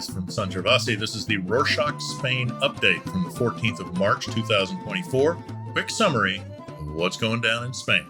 Rodriguez from San Gervasi. This is the Rorschach Spain update from the 14th of March, 2024. Quick summary of what's going down in Spain.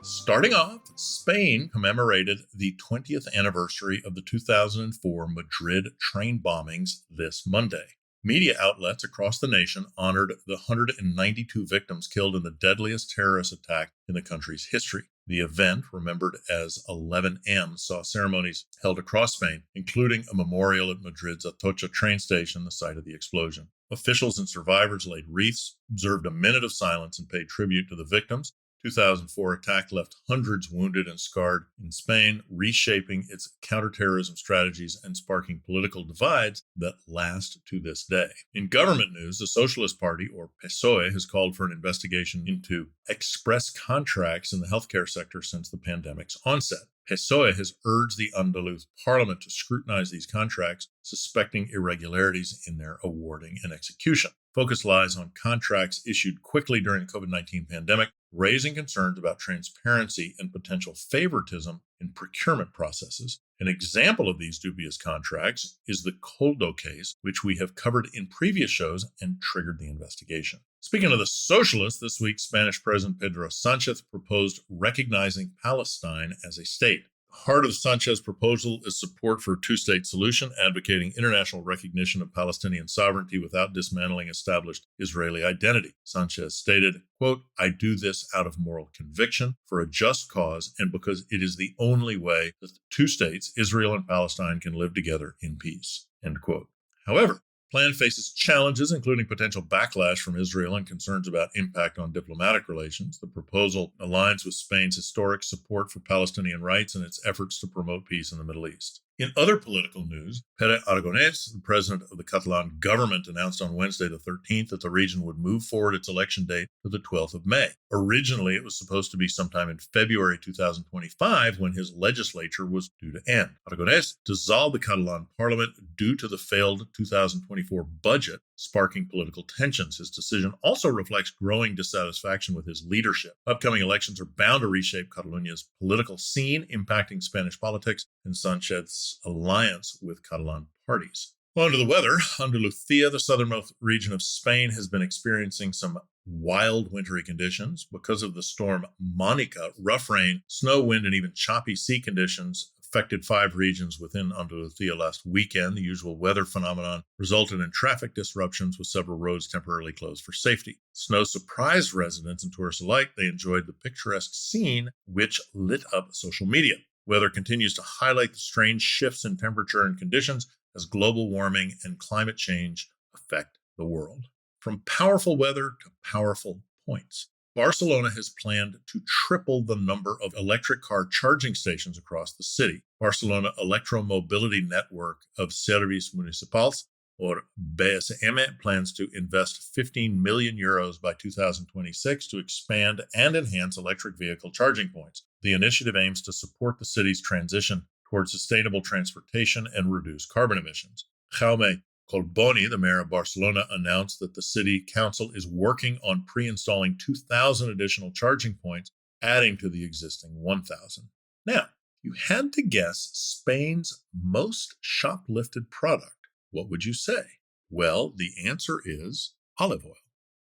Starting off, Spain commemorated the 20th anniversary of the 2004 Madrid train bombings this Monday. Media outlets across the nation honored the 192 victims killed in the deadliest terrorist attack in the country's history. The event, remembered as 11M, saw ceremonies held across Spain, including a memorial at Madrid's Atocha train station, the site of the explosion. Officials and survivors laid wreaths, observed a minute of silence, and paid tribute to the victims. 2004 attack left hundreds wounded and scarred in Spain, reshaping its counterterrorism strategies and sparking political divides that last to this day. In government news, the Socialist Party, or PSOE, has called for an investigation into express contracts in the healthcare sector since the pandemic's onset. PSOE has urged the Andalus parliament to scrutinize these contracts, suspecting irregularities in their awarding and execution. Focus lies on contracts issued quickly during the COVID-19 pandemic, raising concerns about transparency and potential favoritism in procurement processes. An example of these dubious contracts is the Coldo case, which we have covered in previous shows and triggered the investigation. Speaking of the socialists, this week Spanish President Pedro Sánchez proposed recognizing Palestine as a state. The heart of Sanchez's proposal is support for a two-state solution, advocating international recognition of Palestinian sovereignty without dismantling established Israeli identity. Sanchez stated, quote, "I do this out of moral conviction, for a just cause, and because it is the only way that the two states, Israel and Palestine, can live together in peace," end quote. However, the plan faces challenges, including potential backlash from Israel and concerns about impact on diplomatic relations. The proposal aligns with Spain's historic support for Palestinian rights and its efforts to promote peace in the Middle East. In other political news, Pere Aragonès, the president of the Catalan government, announced on Wednesday the 13th that the region would move forward its election date to the 12th of May. Originally, it was supposed to be sometime in February 2025 when his legislature was due to end. Aragonès dissolved the Catalan parliament due to the failed 2024 budget, sparking political tensions. His decision also reflects growing dissatisfaction with his leadership. Upcoming elections are bound to reshape Catalonia's political scene, impacting Spanish politics and Sanchez's alliance with Catalan parties. On to the weather. Andalucia, the southernmost region of Spain, has been experiencing some wild wintry conditions. Because of the storm Monica, rough rain, snow, wind, and even choppy sea conditions affected 5 regions within Andalucia last weekend. The usual weather phenomenon resulted in traffic disruptions, with several roads temporarily closed for safety. Snow surprised residents and tourists alike. They enjoyed the picturesque scene, which lit up social media. Weather continues to highlight the strange shifts in temperature and conditions as global warming and climate change affect the world. From powerful weather to powerful points. Barcelona has planned to triple the number of electric car charging stations across the city. Barcelona Electromobility Network of Serveis Municipals, or BSM, plans to invest 15 million euros by 2026 to expand and enhance electric vehicle charging points. The initiative aims to support the city's transition towards sustainable transportation and reduce carbon emissions. Jaume Colboni, the mayor of Barcelona, announced that the city council is working on pre-installing 2,000 additional charging points, adding to the existing 1,000. Now, you had to guess Spain's most shoplifted product. What would you say? Well, the answer is olive oil.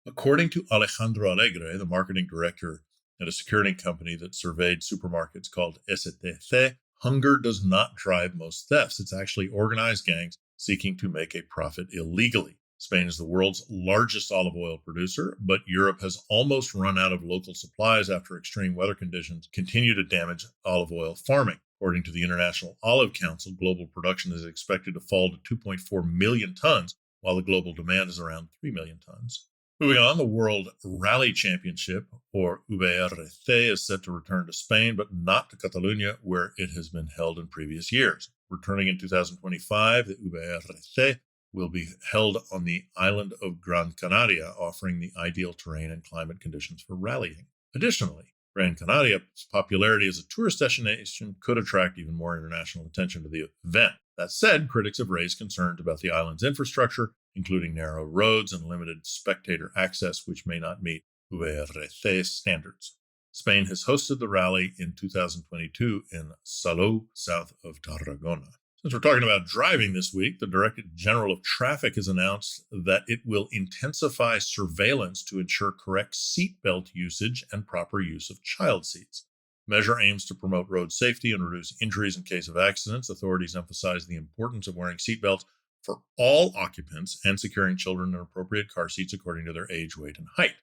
According to Alejandro Alegre, the marketing director at a security company that surveyed supermarkets called STC, hunger does not drive most thefts. It's actually organized gangs seeking to make a profit illegally. Spain is the world's largest olive oil producer, but Europe has almost run out of local supplies after extreme weather conditions continue to damage olive oil farming. According to the International Olive Council, global production is expected to fall to 2.4 million tons, while the global demand is around 3 million tons. Moving on, the World Rally Championship, or VRC, is set to return to Spain, but not to Catalonia, where it has been held in previous years. Returning in 2025, the VRC will be held on the island of Gran Canaria, offering the ideal terrain and climate conditions for rallying. Additionally, Gran Canaria's popularity as a tourist destination could attract even more international attention to the event. That said, critics have raised concerns about the island's infrastructure, including narrow roads and limited spectator access, which may not meet VRC standards. Spain has hosted the rally in 2022 in Salou, south of Tarragona. Since we're talking about driving this week, the Director General of Traffic has announced that it will intensify surveillance to ensure correct seatbelt usage and proper use of child seats. The measure aims to promote road safety and reduce injuries in case of accidents. Authorities emphasize the importance of wearing seatbelts for all occupants and securing children in appropriate car seats according to their age, weight, and height.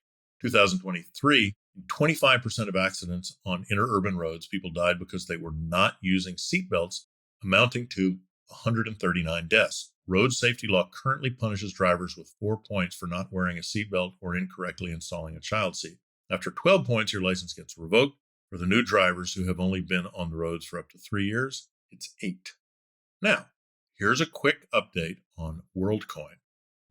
2023, in 25% of accidents on interurban roads, people died because they were not using seatbelts, amounting to 139 deaths. Road safety law currently punishes drivers with 4 points for not wearing a seatbelt or incorrectly installing a child seat. After 12 points, your license gets revoked. For the new drivers who have only been on the roads for up to 3 years, it's 8. Now, here's a quick update on WorldCoin.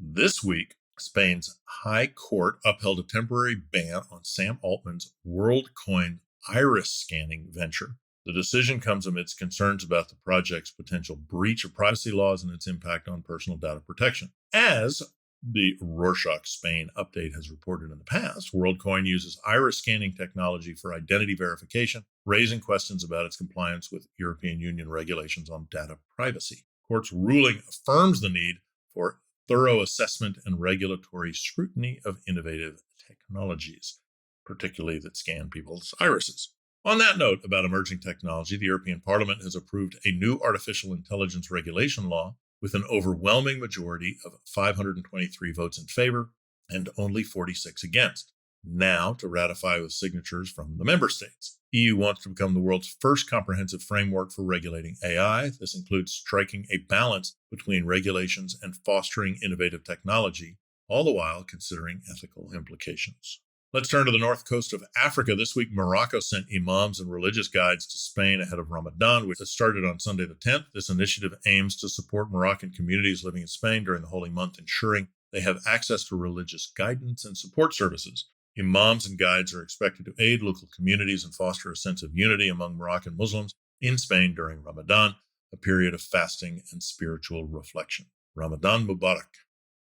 This week, Spain's High Court upheld a temporary ban on Sam Altman's WorldCoin iris scanning venture. The decision comes amidst concerns about the project's potential breach of privacy laws and its impact on personal data protection. As the Rorschach Spain update has reported in the past, WorldCoin uses iris scanning technology for identity verification, raising questions about its compliance with European Union regulations on data privacy. The court's ruling affirms the need for thorough assessment and regulatory scrutiny of innovative technologies, particularly that scan people's irises. On that note about emerging technology, the European Parliament has approved a new artificial intelligence regulation law with an overwhelming majority of 523 votes in favor and only 46 against, now to ratify with signatures from the member states. EU wants to become the world's first comprehensive framework for regulating AI. This includes striking a balance between regulations and fostering innovative technology, all the while considering ethical implications. Let's turn to the north coast of Africa. This week, Morocco sent imams and religious guides to Spain ahead of Ramadan, which started on Sunday the 10th. This initiative aims to support Moroccan communities living in Spain during the holy month, ensuring they have access to religious guidance and support services. Imams and guides are expected to aid local communities and foster a sense of unity among Moroccan Muslims in Spain during Ramadan, a period of fasting and spiritual reflection. Ramadan Mubarak.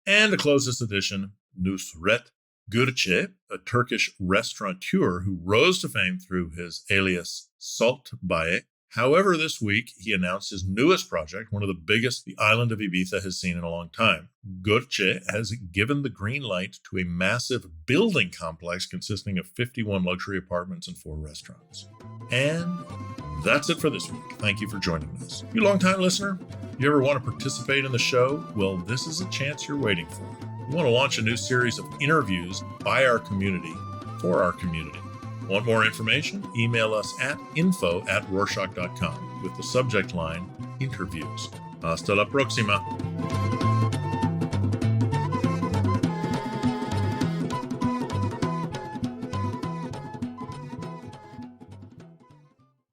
And to close this edition, Nusret Gürçe, a Turkish restaurateur who rose to fame through his alias Salt Baye. However, this week he announced his newest project, one of the biggest the island of Ibiza has seen in a long time. Gürçe has given the green light to a massive building complex consisting of 51 luxury apartments and 4 restaurants. And that's it for this week. Thank you for joining us. You longtime listener, you ever want to participate in the show? Well, this is a chance you're waiting for. We want to launch a new series of interviews by our community for our community. Want more information? Email us at info@rorschach.com with the subject line interviews. Hasta la próxima.